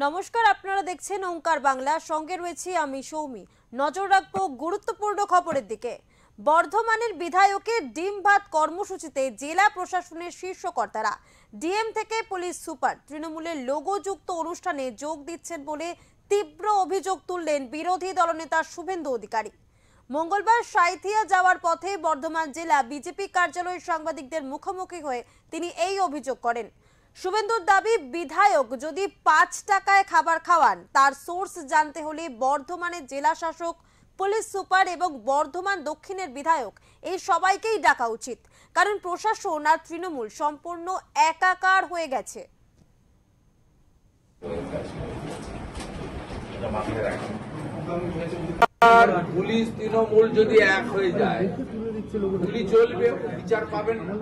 নমস্কার, আপনারা দেখছেন ওঙ্কার বাংলা। সঙ্গে রয়েছি আমি সৌমি। নজর রাখবো গুরুত্বপূর্ণ খবরের দিকে। বর্ধমানের বিধায়কের ডিম ভাত কর্মসূচিতে জেলা প্রশাসনের শীর্ষ কর্তারা ডিএম থেকে পুলিশ সুপার তৃণমূলের লোগোযুক্ত অনুষ্ঠানে যোগ দিচ্ছেন বলে তীব্র অভিযোগ তুললেন বিরোধী দলনেতা শুভেন্দু অধিকারী। মঙ্গলবার সাঁইথিয়া যাওয়ার পথে বর্ধমান জেলা বিজেপি কার্যালয়ে সাংবাদিকদের মুখোমুখি হয়ে তিনি এই অভিযোগ করেন। শুভেন্দুর দাবি, বিধায়ক যদি 5 টাকায় খাবার খাওয়ান তার সোর্স জানতে হলে বর্ধমানের জেলা শাসক, পুলিশ সুপার এবং বর্ধমান দক্ষিণের বিধায়ক এই সবাইকেই ডাকা উচিত, কারণ প্রশাসন আর তৃণমূল সম্পূর্ণ একাকার হয়ে গেছে। আর পুলিশ তৃণমূল যদি এক হয়ে যায় গুলি চলবে, বিচার পাবেন না,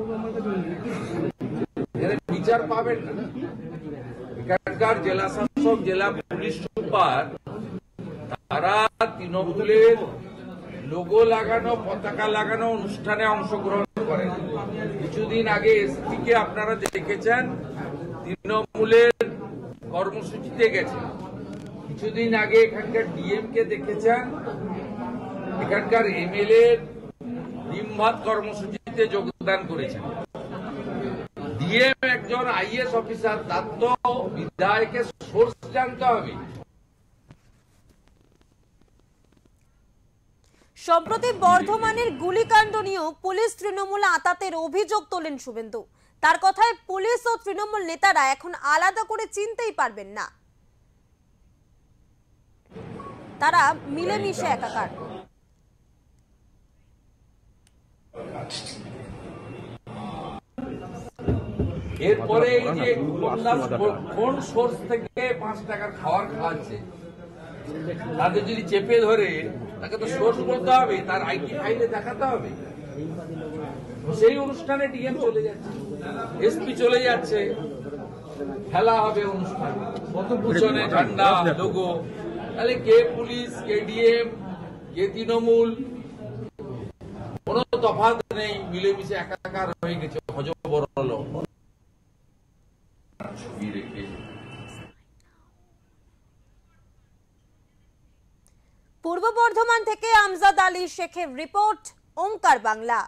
বিচার পাবেন না। এখানকার জেলা শাসক, জেলা পুলিশ সুপার তারা তৃণমূলের লোগো লাগানো, পতাকা লাগানো অনুষ্ঠানে অংশগ্রহণ করেন। কিছুদিন আগে এসপি কে আপনারা দেখেছেন তৃণমূলের কর্মসূচিতে গেছেন। কিছুদিন আগে এখানকার ডিএম কে দেখেছেন এখানকার এমএলএ ডিম ভাত কর্মসূচিতে যোগদান করেছেন। ডিএম একজন আইএস অফিসার, তার তো বিধায়কের সোর্স জানতে হবে। সম্প্রতি বর্ধমানের গুলিকাণ্ড নিয়েও পুলিশ তৃণমূল আঁতাতের অভিযোগ তোলেন শুভেন্দু। তার কথায় পুলিশ ও তৃণমূল নেতারা এখন আলাদা করে চিনতেই পারবেন না, তারা মিলেমিশে একাকার। এরপরে এই যে কোন সোর্স থেকে 5 টাকার খাবার খাওয়াচ্ছে তাদের যদি চেপে ধরে তাকে তো সোর্স বলতে হবে, তার আইটি ফাইলে দেখাতে হবে। সেই অনুষ্ঠানে ডিএম চলে যাচ্ছে, এসপি চলে যাচ্ছে, খেলা হবে অনুষ্ঠান, পিছনে ঝান্ডা লোগো। তাহলে কে পুলিশ, কে ডিএম, কে তৃণমূল, কোন তফাৎ নেই, মিলেমিশে একাকার হয়ে গেছে। হজবরল ছবি রেখে। পূর্ব বর্ধমান থেকে আমজাদ আলী শেখের রিপোর্ট, ওঙ্কার বাংলা।